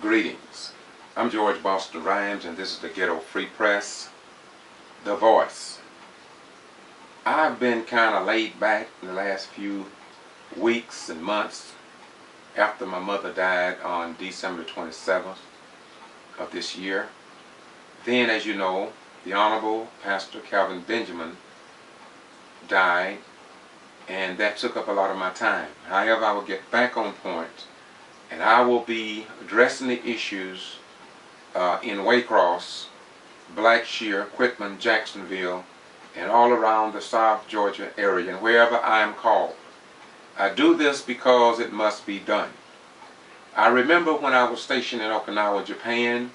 Greetings. I'm George Boston Rhymes, and this is the Getto Free Press, The Voice. I've been kind of laid back in the last few weeks and months after my mother died on December 27th of this year. Then, as you know, the Honorable Pastor Calvin Benjamin died, and that took up a lot of my time. However, I will get back on point, and I will be addressing the issues in Waycross, Blackshear, Quitman, Jacksonville, and all around the South Georgia area, and wherever I am called. I do this because it must be done. I remember when I was stationed in Okinawa, Japan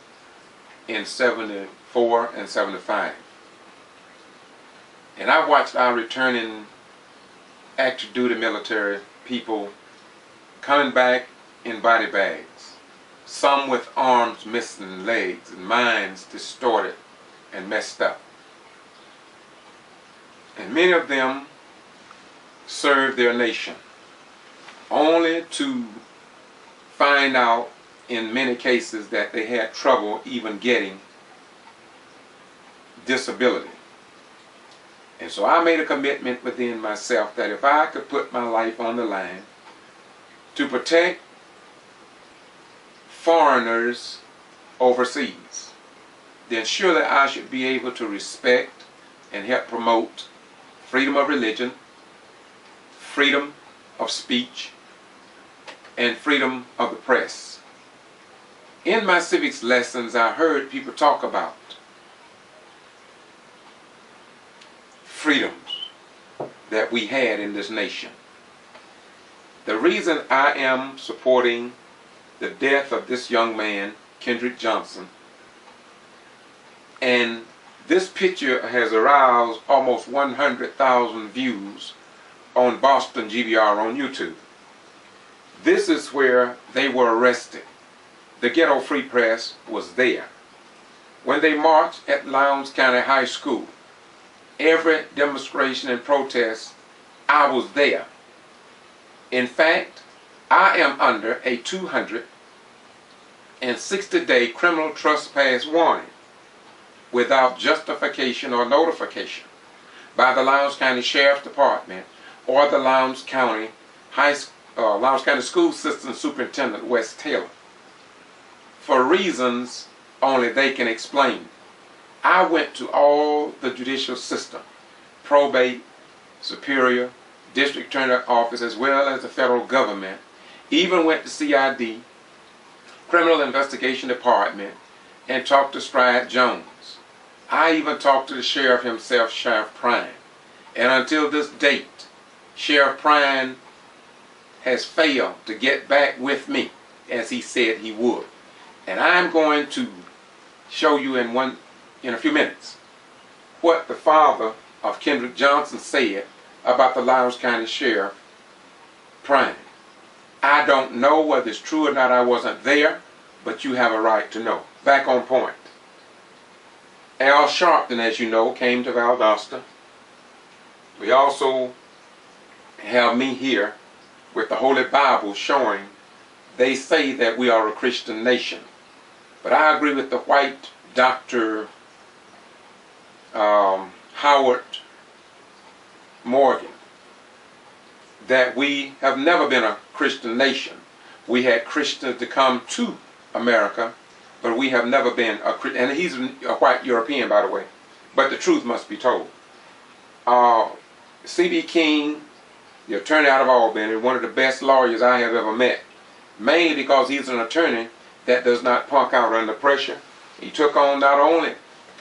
in 74 and 75. And I watched our returning active duty military people coming back in body bags, some with arms missing, legs, and minds distorted and messed up. And many of them served their nation, only to find out in many cases that they had trouble even getting disability. And so I made a commitment within myself that if I could put my life on the line to protect foreigners overseas, then surely I should be able to respect and help promote freedom of religion, freedom of speech, and freedom of the press. In my civics lessons, I heard people talk about freedoms that we had in this nation. The reason I am supporting the death of this young man, Kendrick Johnson, and this picture has aroused almost 100,000 views on Boston G.B.R. on YouTube. This is where they were arrested. The Getto Free Press was there. When they marched at Lowndes County High School, every demonstration and protest, I was there. In fact, I am under a 260-day criminal trespass warning without justification or notification by the Lowndes County Sheriff's Department or the Lowndes County School System Superintendent Wes Taylor, for reasons only they can explain. I went to all the judicial system, probate, superior, district attorney office, as well as the federal government, even went to CID, criminal investigation department, and talked to Stride Jones. I even talked to the sheriff himself, Sheriff Prine. And until this date, Sheriff Prine has failed to get back with me as he said he would. And I'm going to show you in a few minutes what the father of Kendrick Johnson said about the Lowndes County Sheriff Prine. I don't know whether it's true or not. I wasn't there, but you have a right to know. Back on point. Al Sharpton, as you know, came to Valdosta. We also have me here with the Holy Bible showing they say that we are a Christian nation. But I agree with the white Dr. Howard Morgan that we have never been a Christian nation. We had Christians to come to America, but we have never been a Christian. And he's a white European, by the way. But the truth must be told. C.B. King, the attorney out of Albany, one of the best lawyers I have ever met, mainly because he's an attorney that does not punk out under pressure. He took on not only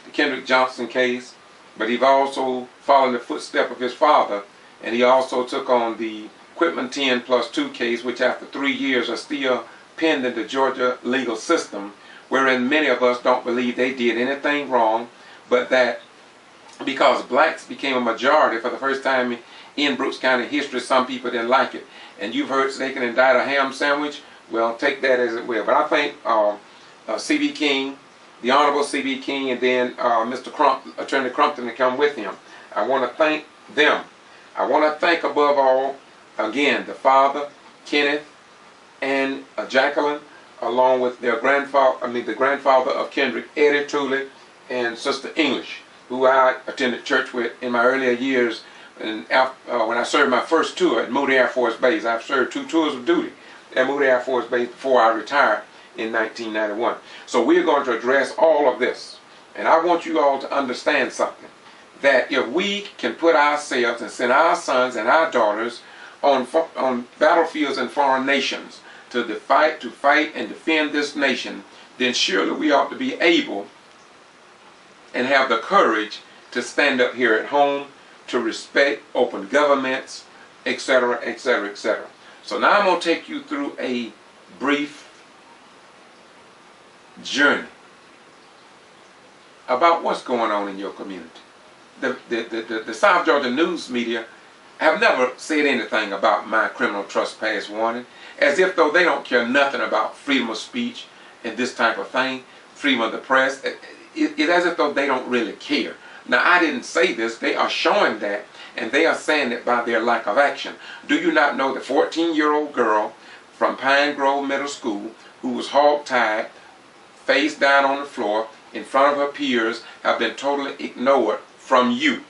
the Kendrick Johnson case, but he also followed in the footsteps of his father, and he also took on the Quitman 10+2 case, which after 3 years are still pending the Georgia legal system, wherein many of us don't believe they did anything wrong, but that because blacks became a majority for the first time in Brooks County history, some people didn't like it. And you've heard they can indict a ham sandwich. Well, take that as it will. But I think C.B. King, the Honorable C.B. King, and then Attorney Crumpton to come with him. I want to thank them. I want to thank above all, again, the father, Kenneth, and Jacqueline along with their grandfather, the grandfather of Kendrick, Eddie Tooley, and Sister English, who I attended church with in my earlier years. And when I served my first tour at Moody Air Force Base, I've served 2 tours of duty at Moody Air Force Base before I retired in 1991. So we're going to address all of this. And I want you all to understand something, that if we can put ourselves and send our sons and our daughters on battlefields in foreign nations to fight and defend this nation, then surely we ought to be able and have the courage to stand up here at home, to respect open governments, etc., etc., etc. So now I'm going to take you through a brief journey about what's going on in your community. The South Georgia news media have never said anything about my criminal trespass warning, as if though they don't care nothing about freedom of speech and this type of thing, freedom of the press. It's as if though they don't really care. Now, I didn't say this. They are showing that, and they are saying it by their lack of action. Do you not know the 14-year-old girl from Pine Grove Middle School who was hog-tied, face down on the floor, in front of her peers, have been totally ignored from you?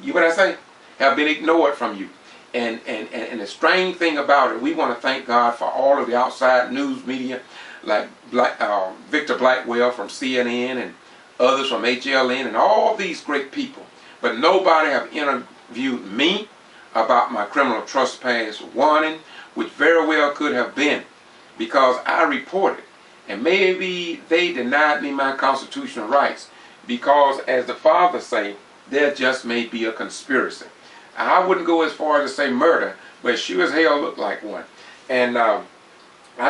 You what I say? Have been ignored from you. And the strange thing about it, we want to thank God for all of the outside news media, like Victor Blackwell from CNN and others from HLN and all these great people. But nobody have interviewed me about my criminal trespass warning, which very well could have been, because I reported. And maybe they denied me my constitutional rights because, as the fathers say, there just may be a conspiracy. I wouldn't go as far as to say murder, but it sure as hell looked like one. And I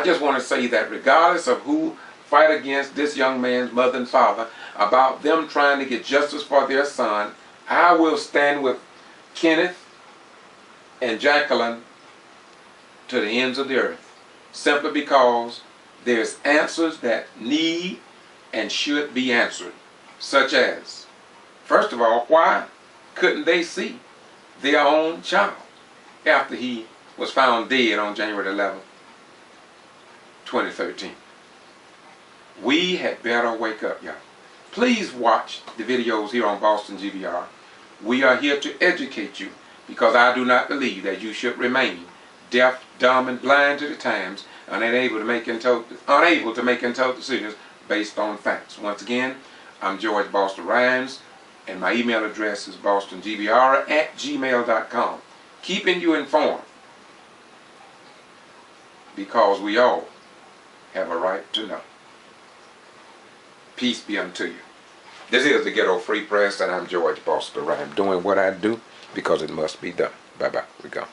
just want to say that regardless of who fight against this young man's mother and father about them trying to get justice for their son, I will stand with Kenneth and Jacqueline to the ends of the earth, simply because there's answers that need and should be answered, such as, first of all, why couldn't they see their own child after he was found dead on January 11, 2013? We had better wake up, y'all. Please watch the videos here on Boston G.B.R. We are here to educate you, because I do not believe that you should remain deaf, dumb, and blind to the times, unable to make intelligent decisions based on facts. Once again, I'm George Boston Rhymes, and my email address is bostongbr@gmail.com. Keeping you informed, because we all have a right to know. Peace be unto you. This is the Getto Free Press, and I'm George Boston Rhymes, doing what I do because it must be done. Bye-bye. We go.